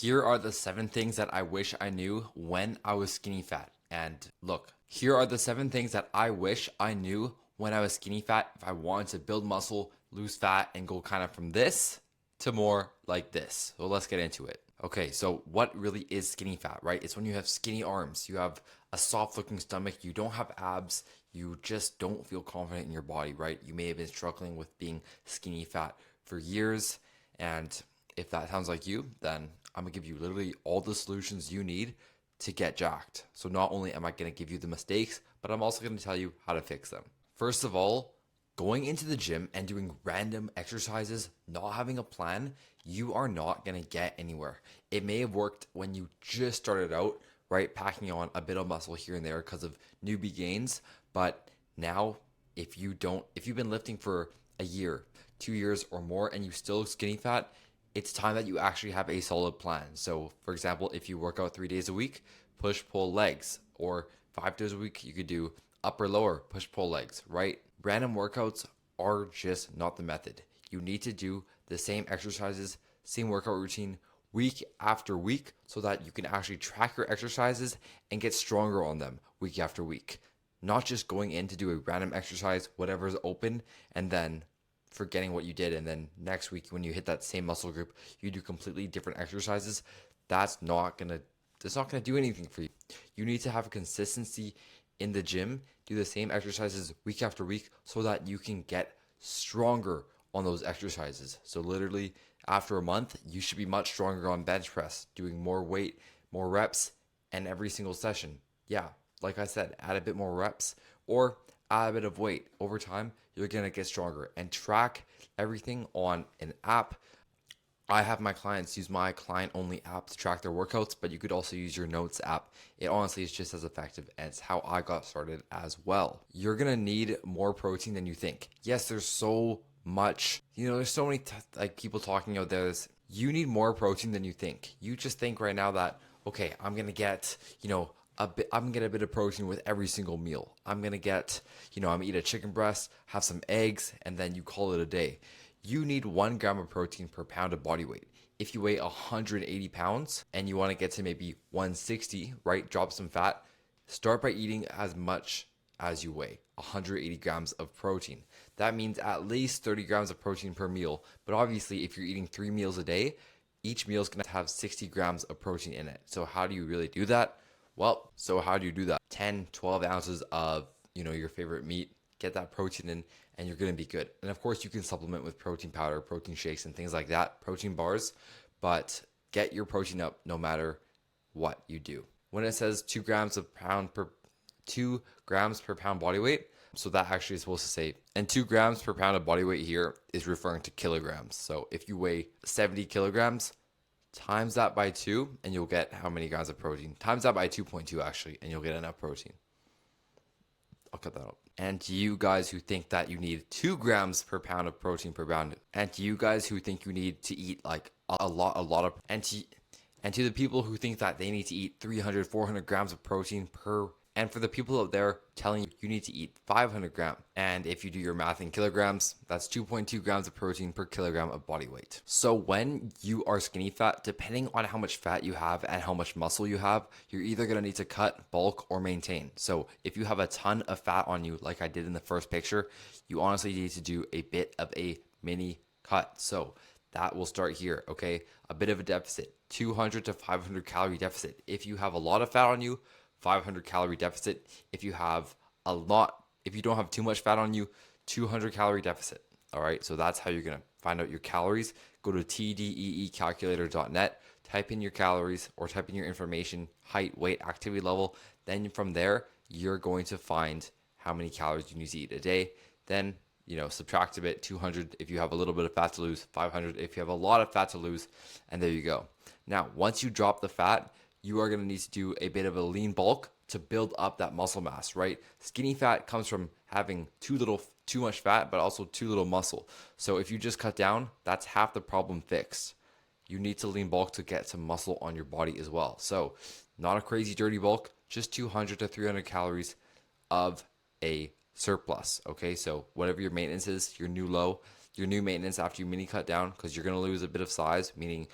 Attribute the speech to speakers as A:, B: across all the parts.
A: Here are the 7 things that I wish I knew when I was skinny fat. And look, here are the 7 things that I wish I knew when I was skinny fat if I wanted to build muscle, lose fat, and go kind of from this to more like this. So let's get into it. Okay, so what really is skinny fat, right? It's when you have skinny arms, you have a soft looking stomach, you don't have abs, you just don't feel confident in your body, right? You may have been struggling with being skinny fat for years. And if that sounds like you, then I'm gonna give you literally all the solutions you need to get jacked. So not only am I gonna give you the mistakes, but I'm also gonna tell you how to fix them. First of all, going into the gym and doing random exercises, not having a plan, you are not going to get anywhere. It may have worked when you just started out, right? Packing on a bit of muscle here and there because of newbie gains. But now, if you've been lifting for a year, 2 years or more, and you still skinny fat, it's time that you actually have a solid plan. So, for example, if you work out 3 days a week, push pull legs, or 5 days a week, you could do upper lower push pull legs, right? Random workouts are just not the method. You need to do the same exercises, same workout routine week after week so that you can actually track your exercises and get stronger on them week after week. Not just going in to do a random exercise, whatever's open, and then forgetting what you did. And then next week, when you hit that same muscle group, you do completely different exercises. That's not gonna do anything for you. You need to have consistency in the gym, do the same exercises week after week so that you can get stronger on those exercises. So literally after a month, you should be much stronger on bench press, doing more weight, more reps, and every single session. Yeah, like I said, add a bit more reps or add a bit of weight. Over time, you're gonna get stronger and track everything on an app. I have my clients use my client only app to track their workouts, but you could also use your notes app. It honestly is just as effective, and it's how I got started as well. You're gonna need more protein than you think. Yes, there's so much, there's so many like people talking out there. You need more protein than you think. You just think right now that, okay, I'm gonna get, I'm gonna get a bit of protein with every single meal. I'm gonna get, I'm gonna eat a chicken breast, have some eggs, and then you call it a day. You need 1 gram of protein per pound of body weight. If you weigh 180 pounds and you want to get to maybe 160, right? Drop some fat. Start by eating as much as you weigh, 180 grams of protein. That means at least 30 grams of protein per meal. But obviously, if you're eating 3 meals a day, each meal is going to have 60 grams of protein in it. So how do you really do that? Well, so how do you do that? 10, 12 ounces of, your favorite meat, get that protein in, and you're going to be good. And of course, you can supplement with protein powder, protein shakes, and things like that, protein bars, but get your protein up no matter what you do. When it says 2 grams per pound body weight, so that actually is supposed to say, and 2 grams per pound of body weight here is referring to kilograms. So if you weigh 70 kilograms, times that by 2, and you'll get how many grams of protein? Times that by 2.2 actually, and you'll get enough protein. I'll cut that out. And to you guys who think that you need 2 grams per pound of protein per pound, and to you guys who think you need to eat like a lot of, and to the people who think that they need to eat 300, 400 grams of protein per, and for the people out there telling you need to eat 500 grams, and if you do your math in kilograms, that's 2.2 grams of protein per kilogram of body weight. So when you are skinny fat, depending on how much fat you have and how much muscle you have, you're either going to need to cut, bulk, or maintain. So if you have a ton of fat on you, like I did in the first picture, you honestly need to do a bit of a mini cut. So that will start here, okay? A bit of a deficit, 200 to 500 calorie deficit. If you have a lot of fat on you, 500 calorie deficit. If you don't have too much fat on you, 200 calorie deficit. All right, so that's how you're gonna find out your calories. Go to tdeecalculator.net, type in your calories or type in your information, height, weight, activity level. Then from there, you're going to find how many calories you need to eat a day. Then, subtract a bit, 200 if you have a little bit of fat to lose, 500 if you have a lot of fat to lose, and there you go. Now, once you drop the fat, you are going to need to do a bit of a lean bulk to build up that muscle mass, right? Skinny fat comes from having too much fat, but also too little muscle. So if you just cut down, that's half the problem fixed. You need to lean bulk to get some muscle on your body as well. So not a crazy dirty bulk, just 200 to 300 calories of a surplus, okay? So whatever your maintenance is, your new maintenance after you mini cut down, because you're going to lose a bit of size, meaning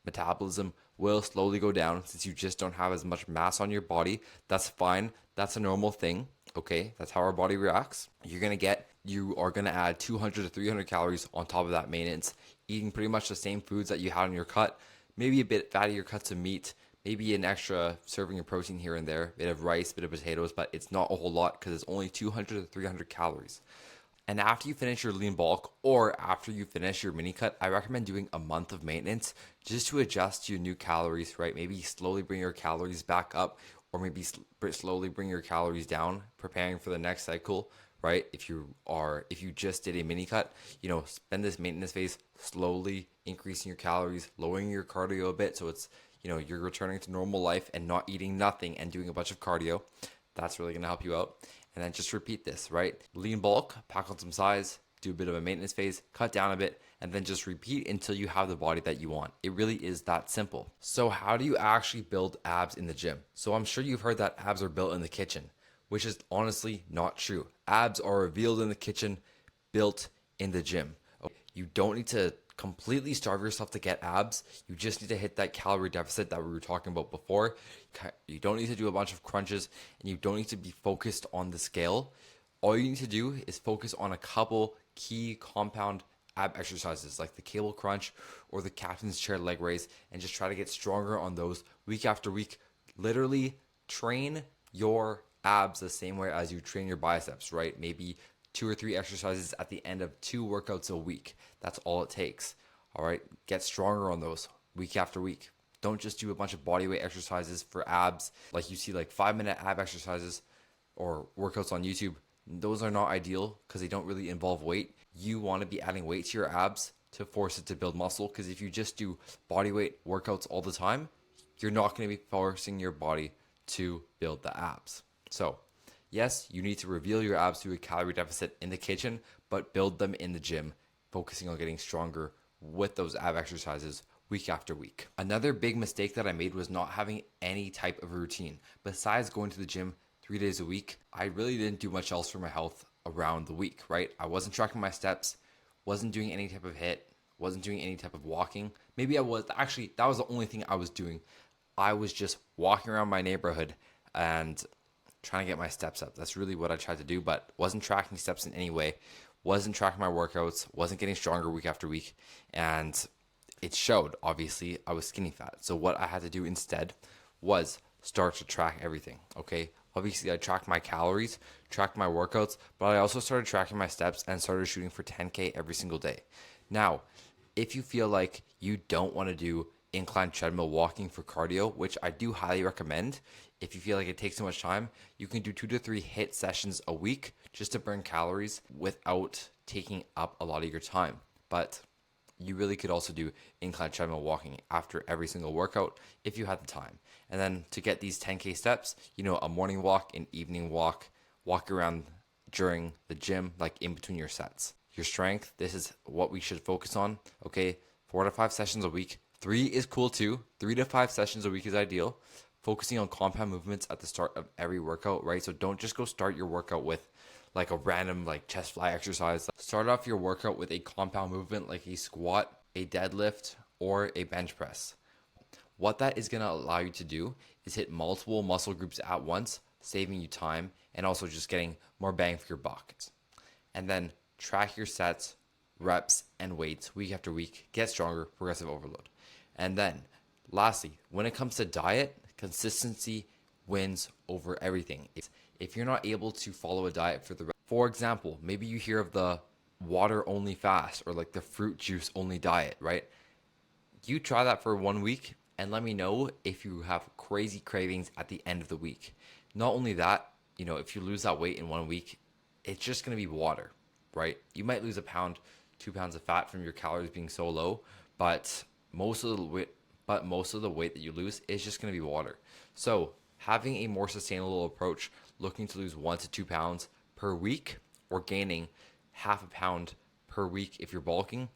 A: metabolism will slowly go down since you just don't have as much mass on your body. That's fine. That's a normal thing. Okay, that's how our body reacts. You are gonna add 200 to 300 calories on top of that maintenance, eating pretty much the same foods that you had in your cut, maybe a bit fattier cuts of meat, maybe an extra serving of protein here and there, a bit of rice, a bit of potatoes, but it's not a whole lot because it's only 200 to 300 calories. And after you finish your lean bulk or after you finish your mini cut, I recommend doing a month of maintenance just to adjust to your new calories, right? Maybe slowly bring your calories back up or maybe slowly bring your calories down, preparing for the next cycle, right? If you just did a mini cut, spend this maintenance phase slowly increasing your calories, lowering your cardio a bit so it's, you're returning to normal life and not eating nothing and doing a bunch of cardio. That's really going to help you out. And then just repeat this, right? Lean bulk, pack on some size, do a bit of a maintenance phase, cut down a bit, and then just repeat until you have the body that you want. It really is that simple. So how do you actually build abs in the gym? So I'm sure you've heard that abs are built in the kitchen, which is honestly not true. Abs are revealed in the kitchen, built in the gym. You don't need to completely starve yourself to get abs. You just need to hit that calorie deficit that we were talking about before. You don't need to do a bunch of crunches and you don't need to be focused on the scale. All you need to do is focus on a couple key compound ab exercises like the cable crunch or the captain's chair leg raise and just try to get stronger on those week after week. Literally train your abs the same way as you train your biceps, right? Maybe 2 or 3 exercises at the end of 2 workouts a week. That's all it takes. All right, get stronger on those week after week. Don't just do a bunch of bodyweight exercises for abs like you see like 5-minute ab exercises or workouts on YouTube. Those are not ideal because they don't really involve weight. You want to be adding weight to your abs to force it to build muscle, because if you just do bodyweight workouts all the time, you're not going to be forcing your body to build the abs. So yes, you need to reveal your abs through a calorie deficit in the kitchen, but build them in the gym, focusing on getting stronger with those ab exercises week after week. Another big mistake that I made was not having any type of routine. Besides going to the gym 3 days a week, I really didn't do much else for my health around the week, right? I wasn't tracking my steps, wasn't doing any type of HIIT, wasn't doing any type of walking. Maybe I was, actually, that was the only thing I was doing. I was just walking around my neighborhood and trying to get my steps up. That's really what I tried to do, but wasn't tracking steps in any way, wasn't tracking my workouts, wasn't getting stronger week after week, and it showed. Obviously, I was skinny fat. So what I had to do instead was start to track everything, okay? Obviously, I tracked my calories, tracked my workouts, but I also started tracking my steps and started shooting for 10K every single day. Now, if you feel like you don't want to do incline treadmill walking for cardio, which I do highly recommend, if you feel like it takes too much time, you can do 2 to 3 HIIT sessions a week just to burn calories without taking up a lot of your time. But you really could also do incline treadmill walking after every single workout if you had the time. And then to get these 10K steps, a morning walk, an evening walk, walk around during the gym, like in between your sets. Your strength, this is what we should focus on, okay? 4 to 5 sessions a week. 3 is cool too. 3 to 5 sessions a week is ideal. Focusing on compound movements at the start of every workout, right? So don't just go start your workout with like a random like chest fly exercise. Start off your workout with a compound movement like a squat, a deadlift, or a bench press. What that is going to allow you to do is hit multiple muscle groups at once, saving you time and also just getting more bang for your buck. And then track your sets, reps, and weights week after week. Get stronger, progressive overload. And then lastly, when it comes to diet, consistency wins over everything. If you're not able to follow a diet for example, maybe you hear of the water only fast or like the fruit juice only diet, right? You try that for 1 week and let me know if you have crazy cravings at the end of the week. Not only that, if you lose that weight in 1 week, it's just going to be water, right? You might lose a pound, 2 pounds of fat from your calories being so low, but most of the weight that you lose is just going to be water. So having a more sustainable approach, looking to lose 1 to 2 pounds per week or gaining half a pound per week if you're bulking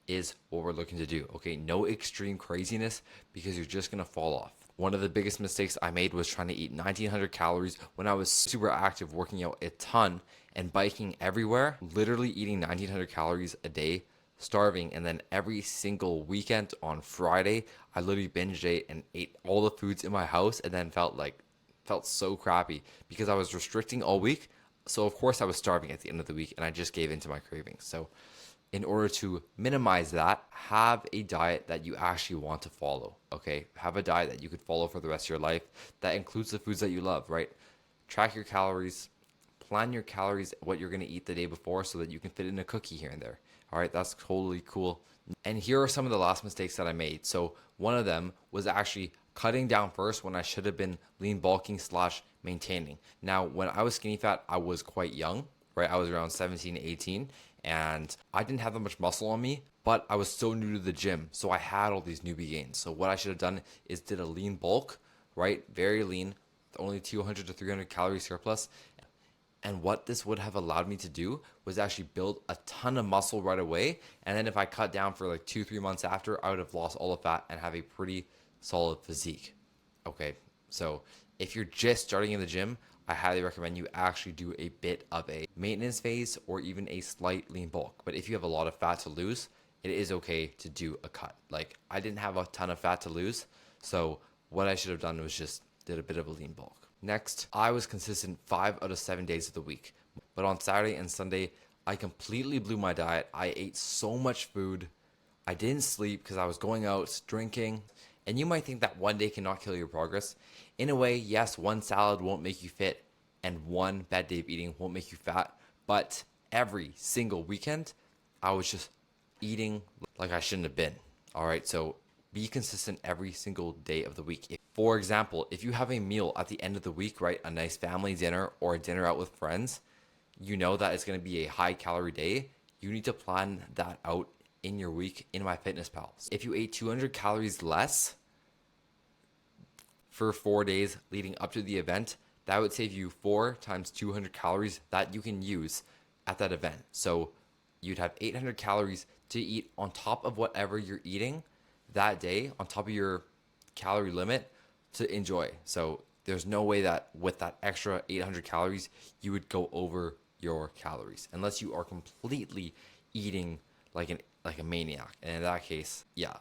A: is what we're looking to do. Okay, no extreme craziness because you're just going to fall off. One of the biggest mistakes I made was trying to eat 1900 calories when I was super active, working out a ton and biking everywhere. Literally eating 1900 calories a day starving, and then every single weekend on Friday, I literally binge ate and ate all the foods in my house, and then felt so crappy because I was restricting all week. So of course I was starving at the end of the week, and I just gave in to my cravings. So in order to minimize that, have a diet that you actually want to follow. Okay, have a diet that you could follow for the rest of your life that includes the foods that you love. Right, track your calories, plan your calories, what you're going to eat the day before so that you can fit in a cookie here and there. All right, that's totally cool. And here are some of the last mistakes that I made. So one of them was actually cutting down first when I should have been lean bulking slash maintaining. Now, when I was skinny fat, I was quite young, right? I was around 17, 18, and I didn't have that much muscle on me, but I was so new to the gym. So I had all these newbie gains. So what I should have done is did a lean bulk, right? Very lean, only 200 to 300 calorie surplus. And what this would have allowed me to do was actually build a ton of muscle right away. And then if I cut down for like 2, 3 months after, I would have lost all the fat and have a pretty solid physique. Okay, so if you're just starting in the gym, I highly recommend you actually do a bit of a maintenance phase or even a slight lean bulk. But if you have a lot of fat to lose, it is okay to do a cut. Like I didn't have a ton of fat to lose, so what I should have done was just did a bit of a lean bulk. Next, I was consistent 5 out of 7 days of the week. But on Saturday and Sunday, I completely blew my diet. I ate so much food. I didn't sleep because I was going out drinking. And you might think that one day cannot kill your progress. In a way, yes, one salad won't make you fit and one bad day of eating won't make you fat. But every single weekend, I was just eating like I shouldn't have been. All right, so be consistent every single day of the week. For example, if you have a meal at the end of the week, right, a nice family dinner or a dinner out with friends, you know that it's going to be a high calorie day. You need to plan that out in your week in MyFitnessPal. If you ate 200 calories less for 4 days leading up to the event, that would save you 4 times 200 calories that you can use at that event. So you'd have 800 calories to eat on top of whatever you're eating that day, on top of your calorie limit to enjoy. So there's no way that with that extra 800 calories, you would go over your calories unless you are completely eating like a maniac. And in that case, yeah,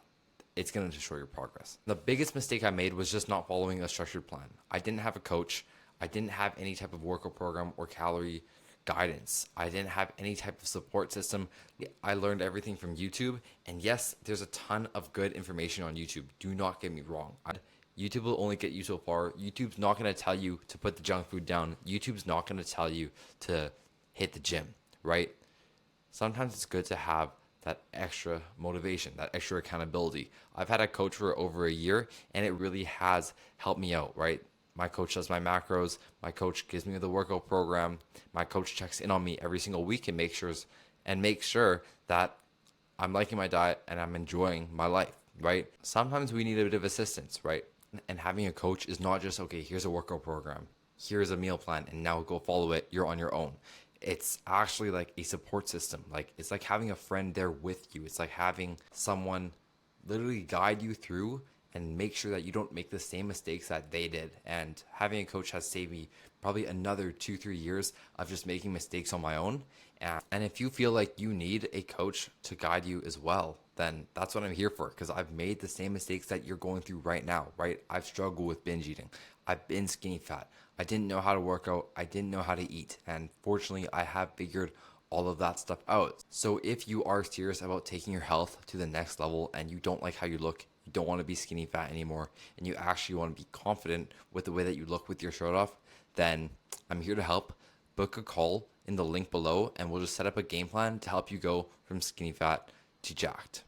A: it's going to destroy your progress. The biggest mistake I made was just not following a structured plan. I didn't have a coach. I didn't have any type of workout program or calorie guidance. I didn't have any type of support system. I learned everything from YouTube. And yes, there's a ton of good information on YouTube. Do not get me wrong. YouTube will only get you so far. YouTube's not going to tell you to put the junk food down. YouTube's not going to tell you to hit the gym, right? Sometimes it's good to have that extra motivation, that extra accountability. I've had a coach for over a year and it really has helped me out, right? My coach does my macros. My coach gives me the workout program. My coach checks in on me every single week and makes sure that I'm liking my diet and I'm enjoying my life, right? Sometimes we need a bit of assistance, right? And having a coach is not just, okay, here's a workout program, here's a meal plan, and now go follow it. You're on your own. It's actually like a support system. Like it's like having a friend there with you. It's like having someone literally guide you through and make sure that you don't make the same mistakes that they did. And having a coach has saved me probably another 2, 3 years of just making mistakes on my own. And if you feel like you need a coach to guide you as well, then that's what I'm here for, because I've made the same mistakes that you're going through right now, right? I've struggled with binge eating. I've been skinny fat. I didn't know how to work out. I didn't know how to eat. And fortunately, I have figured all of that stuff out. So if you are serious about taking your health to the next level and you don't like how you look, you don't want to be skinny fat anymore, and you actually want to be confident with the way that you look with your shirt off, then I'm here to help. Book a call in the link below and we'll just set up a game plan to help you go from skinny fat to jacked.